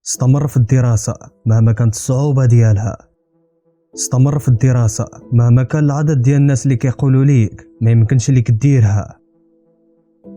استمر في الدراسة مهما كانت الصعوبة ديالها. استمر في الدراسة مهما كان العدد ديال الناس اللي كيقولوا ليك ما يمكنش ليك ديرها.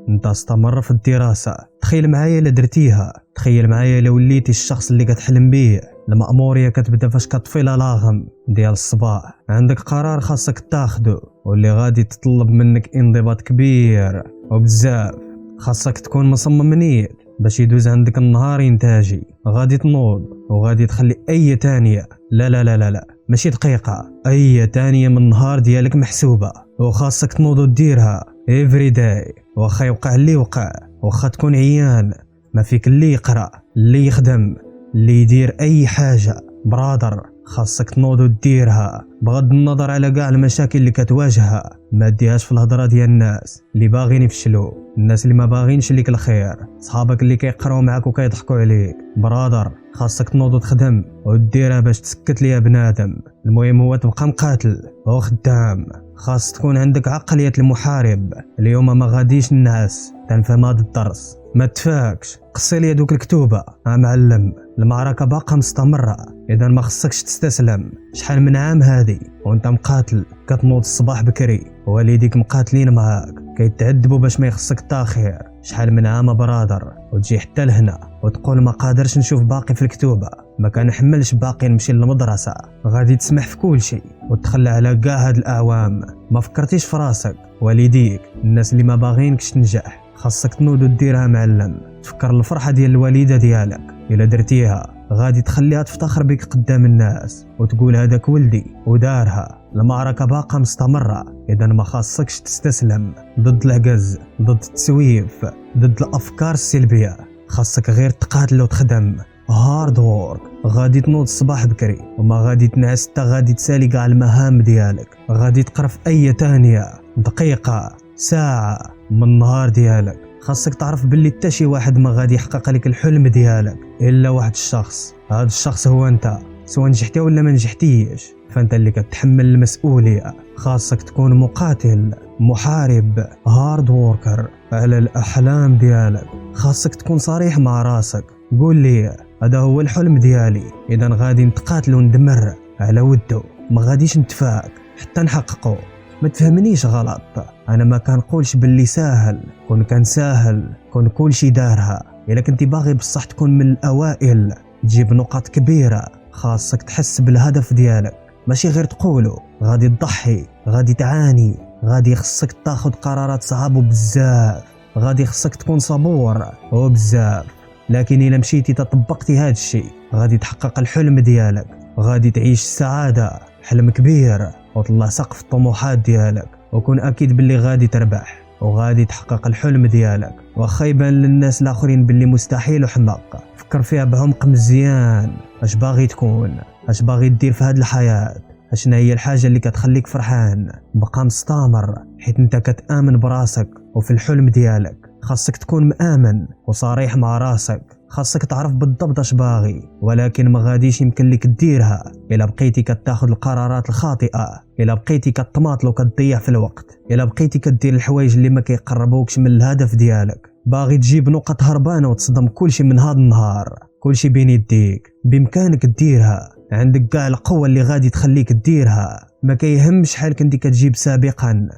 انت استمر في الدراسة. تخيل معايا الا درتيها، تخيل معايا الا وليتي الشخص اللي كتحلم بيه. المأمورية كتبدا فاش كطفي لاغم ديال الصباح. عندك قرار خاصك تاخده واللي غادي تطلب منك انضباط كبير وبزاف. خاصك تكون مصمم نيت باش يدوز عندك النهار انتاجي. غادي تنوض وغادي تخلي اي ثانيه، لا لا لا لا لا ماشي دقيقه، اي ثانيه من النهار ديالك محسوبه، وخاصك تنوض وديرها افري داي. واخا يوقع اللي وقع، واخا تكون عيان، ما فيك اللي يقرا، اللي يخدم، اللي يدير اي حاجه برادر. خاصك تنوض وديرها بغض النظر على كاع المشاكل اللي كتواجهها. ما ديهاش في الهضره ديال الناس اللي باغيين يفشلوا، الناس اللي ما باغينش ليك الخير، صحابك اللي كيقراو معاك وكيضحكوا عليك. برادر خاصك تنوض وتخدم وديرها باش تسكت ليا بنادم. المهم هو تبقى مقاتل وخدام. خاص تكون عندك عقليه المحارب. اليوم ما غاديش ننعس تنفهم هذا الدرس. ما تفاكش، قصي لي دوك الكتوبه معلم. المعركه باقا مستمره، اذا ما خصكش تستسلم. شحال من عام هادي وانت مقاتل، كتنوض الصباح بكري، والديك مقاتلين معاك كيتعذبوا باش ما يخصك تاخير. شحال من عام برادر وتجي حتى لهنا وتقول ما قادرش نشوف باقي في الكتوبه، ما كنحملش باقي نمشي للمدرسه. غادي تسمح في كل شيء وتخلى على كاع هاد الاعوام. ما فكرتيش في راسك، والديك، الناس اللي ما باغينكش تنجح. خاصك تنوض وديرها معلم. تفكر الفرحه ديال الوالده ديالك الا درتيها، غادي تخليها تفتخر بك قدام الناس وتقول هذاك ولدي ودارها. المعركه باقا مستمره، اذا ما خاصكش تستسلم ضد العجز، ضد التسويف، ضد الافكار السلبيه. خاصك غير تقاتل وتخدم هارد وورك. غادي تنوض الصباح بكري وما غادي تنعس حتى غادي تسالي كاع المهام ديالك. غادي تقرا في اي ثانيه، دقيقه، ساعه من النهار ديالك. خاصك تعرف باللي حتى شي واحد ما غادي يحقق لك الحلم ديالك الا واحد الشخص. هذا الشخص هو انت، سواء نجحتي ولا ما نجحتيش فانت اللي كتحمل المسؤوليه. خاصك تكون مقاتل، محارب، هارد ووركر على الاحلام ديالك. خاصك تكون صريح مع راسك، قول لي هذا هو الحلم ديالي، اذا غادي نتقاتل وندمر على وده. ما غاديش نتفاك حتى نحققه. ما تفهمنيش غلط، انا ما كنقولش باللي ساهل. كون كان ساهل كون كل شي دارها. الا كنتي باغي بصح تكون من الاوائل، تجيب نقاط كبيره، خاصك تحس بالهدف ديالك، ماشي غير تقوله. غادي تضحي، غادي تعاني، غادي خصك تاخذ قرارات صعبه بزاف، غادي خصك تكون صبور وبزاف. لكن الا مشيتي تطبقتي هذا الشيء، غادي تحقق الحلم ديالك، غادي تعيش السعاده، حلم كبير، وطلع سقف الطموحات ديالك. وكون اكيد باللي غادي تربح وغادي تحقق الحلم ديالك. واخا يبان للناس الاخرين باللي مستحيل وحماق، فكر فيها بعمق مزيان. اش باغي تكون، اش باغي دير في هذه الحياه، اشنا هي الحاجه اللي كتخليك فرحان. بقى مستمر حيت انت كتامن براسك وفي الحلم ديالك. خاصك تكون مآمن وصريح مع راسك. خاصك تعرف بالضبط اش باغي، ولكن ما غاديش يمكن لك ديرها الا بقيتي كتاخذ القرارات الخاطئه، الا بقيتي كتماطل وكتضيع في الوقت، الا بقيتي كدير الحوايج اللي ما كيقربوكش من الهدف ديالك. باغي تجيب نقط هربانه وتصدم كلشي من هذا النهار. كلشي بين يديك، بامكانك ديرها. عندك كاع القوه اللي غادي تخليك ديرها. ما كيهمش شحال كنتي كتجيب سابقا،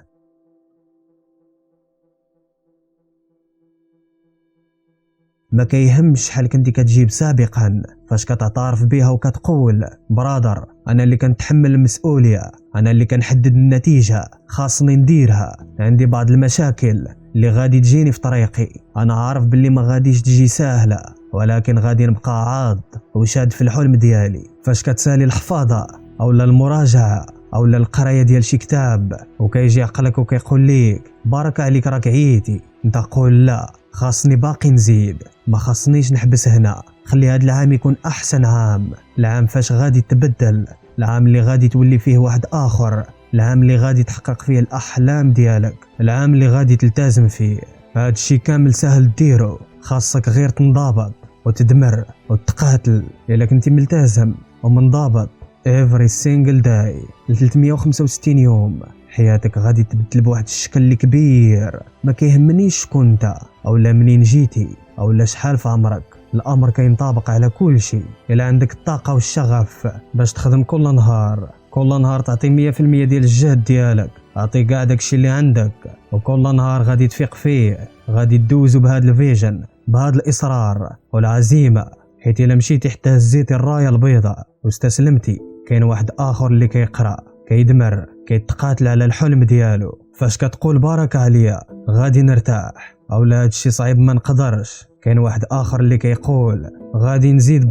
ما كيهمش شحال كنتي كتجيب سابقا. فاش كتعترف بها وكتقول برادر انا اللي كنتحمل المسؤوليه، انا اللي كنحدد النتيجه، خاصني نديرها. عندي بعض المشاكل اللي غادي تجيني في طريقي، انا عارف باللي ما غاديش تجي سهله، ولكن غادي نبقى عاض وشاد في الحلم ديالي. فاش كتسالي الحفاظه او المراجعه او القرايه ديال شي كتاب وكيجي عقلك وكيقول ليك بارك عليك راك عييتي، انت قول لا، خاصني باقي نزيد، ما خاصنيش نحبس هنا. خلي هذا العام يكون احسن عام، العام فاش غادي تبدل، العام اللي غادي تولي فيه واحد اخر، العام اللي غادي تحقق فيه الاحلام ديالك، العام اللي غادي تلتزم فيه. هذا الشيء كامل سهل ديرو. خاصك غير تنضبط وتدمر وتقاتل. الا كنتي ملتزم ومنضبط every single day 365 يوم، حياتك غادي تبدل بواحد الشكل اللي كبير. ما كيهمنيش شكون انت او لا منين جيتي او لا شحال في عمرك، الامر كينطبق على كل شيء. الا عندك الطاقه والشغف باش تخدم كل نهار تعطي 100% ديال الجهد ديالك، عطي كاع داكشي اللي عندك، وكل نهار غادي تفيق فيه، غادي تدوزو بهذا الفيجن، بهذا الاصرار والعزيمه. حيت الا مشيتي حتى هزيتي الرايه البيضاء واستسلمتي، كاين واحد اخر اللي كيقرا، كيدمر، كيتقاتل على الحلم ديالو. فاش كتقول بارك عليا غادي نرتاح، اولا هادشي صعيب ما نقدرش، كاين واحد اخر اللي كيقول غادي نزيد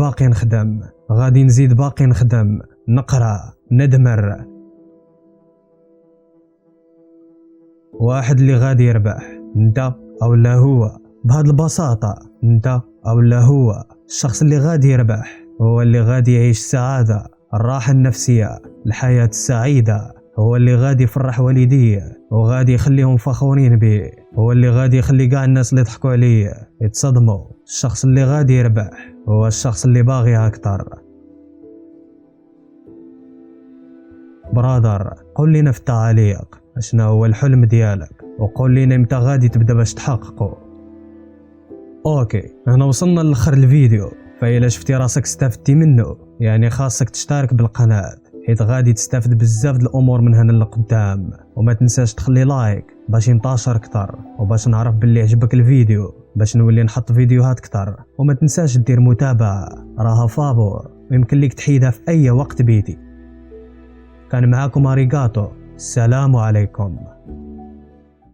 باقي نخدم، نقرا، ندمر. واحد اللي غادي يربح، انت اولا هو. بهذه البساطه انت اولا هو. الشخص اللي غادي يربح هو اللي غادي يعيش السعاده، الراحه النفسيه، الحياه السعيده. هو اللي غادي يفرح والديه وغادي يخليهم فخورين به، هو اللي غادي يخلي كاع الناس اللي يضحكوا عليه يتصدموا. الشخص اللي غادي يربح هو الشخص اللي باغي اكثر. برادر، قول لنا في التعليق شنو هو الحلم ديالك، وقول لنا امتى غادي تبدا باش تحققه. اوكي، هنا وصلنا لاخر الفيديو، فإلا شفتي راسك استفدتي منه يعني خاصك تشترك بالقناة، حيت غادي تستافد بزاف د الامور من هنا لقدام. وما تنساش تخلي لايك باش ينتشر اكثر، وباش نعرف باللي عجبك الفيديو باش نولي نحط فيديوهات اكثر. وما تنساش دير متابعة، راها فابور ويمكن لك تحيدها في اي وقت بيتي. كان معاكم اريغاتو، السلام عليكم.